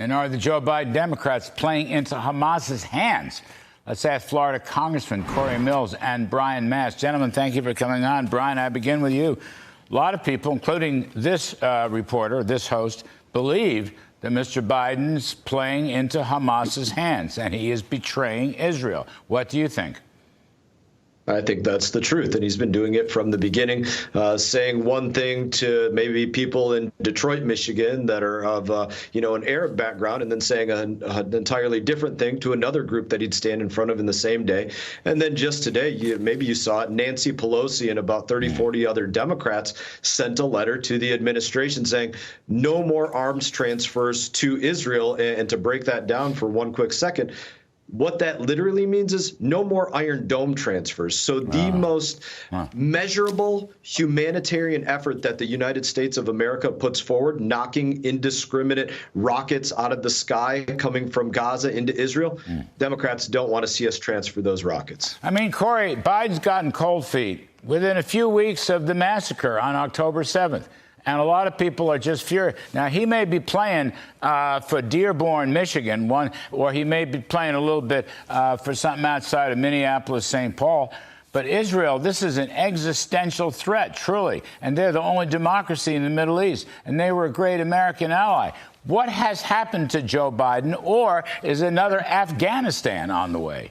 And are the Joe Biden Democrats playing into Hamas's hands? Let's ask Florida Congressman Corey Mills and Brian Mast. Gentlemen, thank you for coming on. Brian, I begin with you. A lot of people, including this reporter, this host, believe that Mr. Biden's playing into Hamas's hands and he is betraying Israel. What do you think? I think that's the truth. And he's been doing it from the beginning, saying one thing to maybe people in Detroit, Michigan that are of, an Arab background, and then saying an entirely different thing to another group that he'd stand in front of in the same day. And then just today, maybe you saw it, Nancy Pelosi and about 30, 40 other Democrats sent a letter to the administration saying no more arms transfers to Israel. And to break that down for one quick second, what that literally means is no more Iron Dome transfers. So the most measurable humanitarian effort that the United States of America puts forward, knocking indiscriminate rockets out of the sky coming from Gaza into Israel, Democrats don't want to see us transfer those rockets. I mean, Corey, Biden's gotten cold feet within a few weeks of the massacre on October 7th. And a lot of people are just furious. Now, he may be playing for Dearborn, Michigan, or he may be playing a little bit for something outside of Minneapolis, St. Paul. But Israel, this is an existential threat, truly. And they're the only democracy in the Middle East. And they were a great American ally. What has happened to Joe Biden, or is another Afghanistan on the way?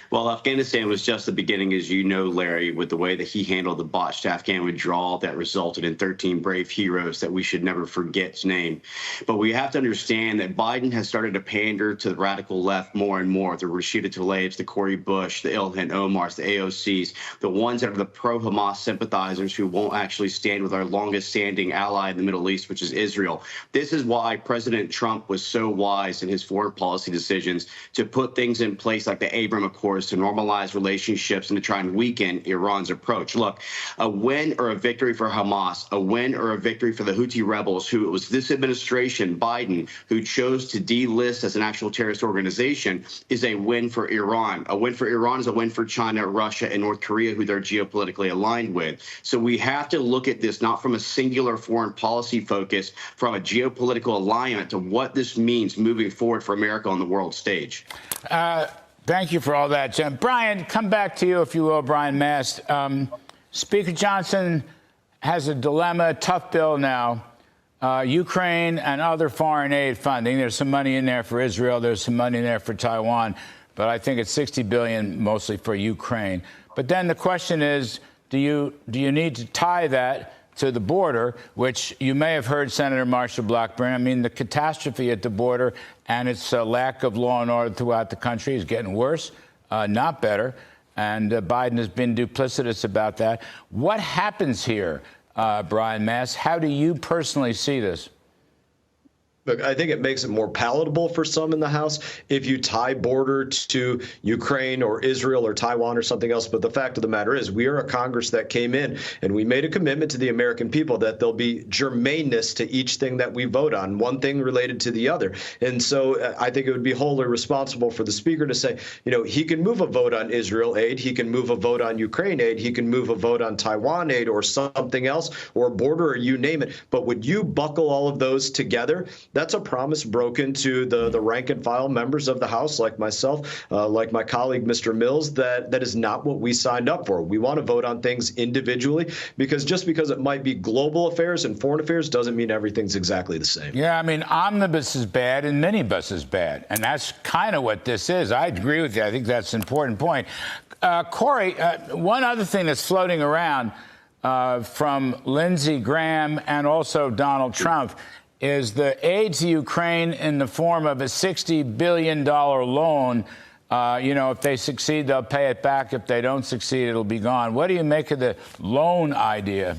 Well, Afghanistan was just the beginning, as you know, Larry, with the way that he handled the botched Afghan withdrawal that resulted in 13 brave heroes that we should never forget to name. But we have to understand that Biden has started to pander to the radical left more and more. The Rashida Tlaibs, the Cori Bush, the Ilhan Omars, the AOCs, the ones that are the pro-Hamas sympathizers who won't actually stand with our longest standing ally in the Middle East, which is Israel. This is why President Trump was so wise in his foreign policy decisions to put things in place like the Abraham Accords to normalize relationships and to try and weaken Iran's approach. Look, a win or a victory for Hamas, a win or a victory for the Houthi rebels, who it was this administration, Biden, who chose to delist as an actual terrorist organization, is a win for Iran. A win for Iran is a win for China, Russia, and North Korea, who they're geopolitically aligned with. So we have to look at this not from a singular foreign policy focus, from a geopolitical alignment to what this means moving forward for America on the world stage. Thank you for all that, Jim. Brian, come back to you, if you will, Brian Mast. Speaker Johnson has a dilemma, tough bill now. Ukraine and other foreign aid funding. There's some money in there for Israel. There's some money in there for Taiwan. But I think it's $60 billion mostly for Ukraine. But then the question is, do you need to tie that to the border, which you may have heard Senator Marsha Blackburn. I mean, the catastrophe at the border and its lack of law and order throughout the country is getting worse, not better. And Biden has been duplicitous about that. What happens here, Brian Mast? How do you personally see this? Look, I think it makes it more palatable for some in the House if you tie border to Ukraine or Israel or Taiwan or something else. But the fact of the matter is, we are a Congress that came in and we made a commitment to the American people that there'll be germaneness to each thing that we vote on, one thing related to the other. And so I think it would be wholly responsible for the Speaker to say, he can move a vote on Israel aid, he can move a vote on Ukraine aid, he can move a vote on Taiwan aid or something else, or border, or you name it. But would you buckle all of those together? That's a promise broken to the rank and file members of the House, like myself, like my colleague, Mr. Mills, that is not what we signed up for. We want to vote on things individually, because just because it might be global affairs and foreign affairs doesn't mean everything's exactly the same. Yeah, I mean, omnibus is bad and minibus is bad. And that's kind of what this is. I agree with you. I think that's an important point. Corey, one other thing that's floating around from Lindsey Graham and also Donald Trump is the aid to Ukraine in the form of a $60 billion loan. If they succeed, they'll pay it back. If they don't succeed, it'll be gone. What do you make of the loan idea?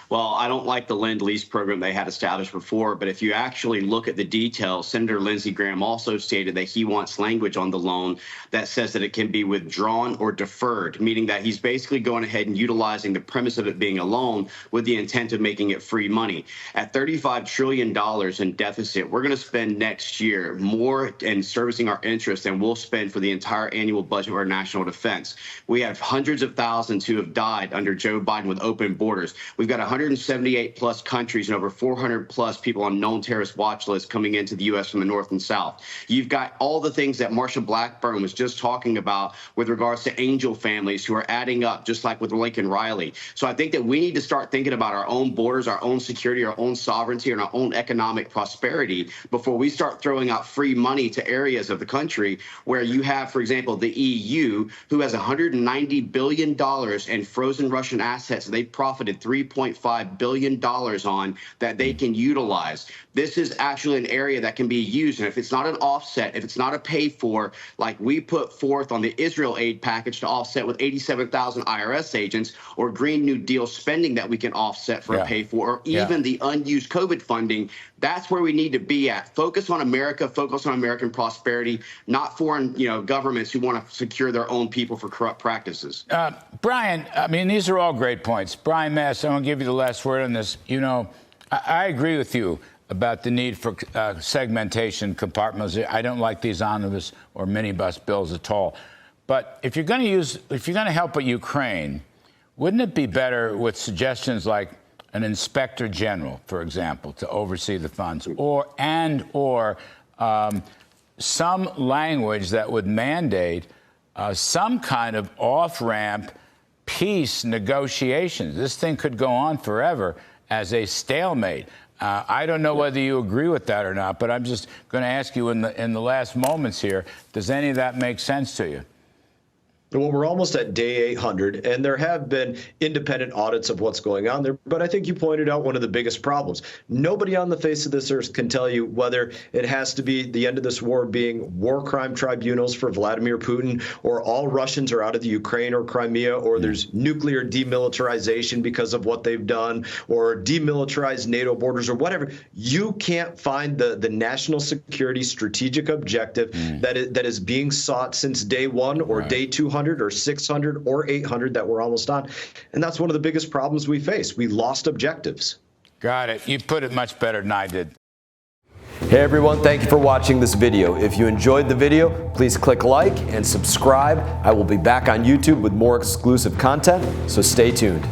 Well, I don't like the Lend-Lease program they had established before, but if you actually look at the details, Senator Lindsey Graham also stated that he wants language on the loan that says that it can be withdrawn or deferred, meaning that he's basically going ahead and utilizing the premise of it being a loan with the intent of making it free money. At $35 trillion in deficit, we're going to spend next year more in servicing our interest than we'll spend for the entire annual budget of our national defense. We have hundreds of thousands who have died under Joe Biden with open borders. We've got 178 plus countries and over 400 plus people on known terrorist watch lists coming into the U.S. from the north and south. You've got all the things that Marsha Blackburn was just talking about with regards to angel families who are adding up, just like with Lincoln Riley. So I think that we need to start thinking about our own borders, our own security, our own sovereignty, and our own economic prosperity before we start throwing out free money to areas of the country where you have, for example, the EU, who has $190 billion in frozen Russian assets they've profited $3.5 billion on that they can utilize. This is actually an area that can be used. And if it's not an offset, if it's not a pay for, like we put forth on the Israel aid package to offset with 87,000 IRS agents, or Green New Deal spending that we can offset for a pay for, or even the unused COVID funding, that's where we need to be at. Focus on America, focus on American prosperity, not foreign governments who want to secure their own people for corrupt practices. Brian, I mean, these are all great points. Brian Mast, I want to give you the last word on this. I agree with you about the need for segmentation, compartmentalization. I don't like these omnibus or minibus bills at all. But if you're going to help with Ukraine, wouldn't it be better with suggestions like an inspector general, for example, to oversee the funds, or some language that would mandate some kind of off-ramp peace negotiations? This thing could go on forever as a stalemate. I don't know whether you agree with that or not, but I'm just going to ask you in the last moments here, does any of that make sense to you? Well, we're almost at day 800, and there have been independent audits of what's going on there. But I think you pointed out one of the biggest problems. Nobody on the face of this earth can tell you whether it has to be the end of this war being war crime tribunals for Vladimir Putin, or all Russians are out of the Ukraine or Crimea, or there's nuclear demilitarization because of what they've done, or demilitarized NATO borders, or whatever. You can't find the national security strategic objective that is being sought since day one or day 200. Or 600 or 800 that we're almost on. And that's one of the biggest problems we face. We lost objectives. Got it. You put it much better than I did. Hey everyone, thank you for watching this video. If you enjoyed the video, please click like and subscribe. I will be back on YouTube with more exclusive content, so stay tuned.